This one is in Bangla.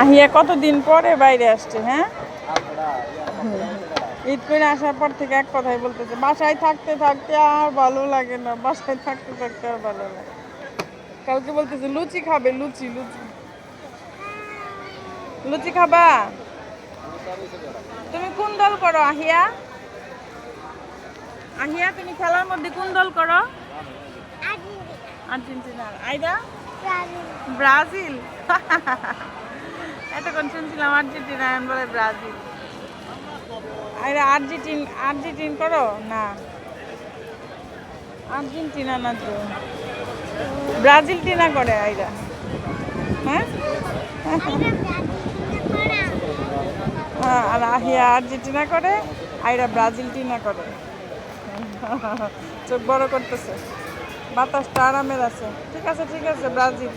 আহিয়া কতদিন পরে বাইরে আসছে, হ্যাঁ? ঈদ করে আসার পর থেকে এক কথাই বলতেছে, বাসায় থাকতে থাকতে আর ভালো লাগে না, বাসায় থাকতে থাকতে আর ভালো লাগে। কালকে বলতেছে লুচি খাবে, লুচি লুচি লুচি খাবা? তুমি কোন দল করো আহিয়া? আহিয়া তুমি খেলার মধ্যে কোন দল করো? আর্জেন্টিনা। আইডা ব্রাজিল। এতক্ষণ শুনছিলাম আর্জেন্টিনা, বলে ব্রাজিল। আরে আর্জেন্টিন করো না, আর্জেন্টিনা না তো, ব্রাজিল টিনা করে আইরা। হ্যাঁ আর আহিয়া আর্জেন্টিনা করে, আইরা ব্রাজিল টিনা করে। চোখ বড় করতেছে, বাতাসটা আরামের আছে। ঠিক আছে ঠিক আছে, ব্রাজিল।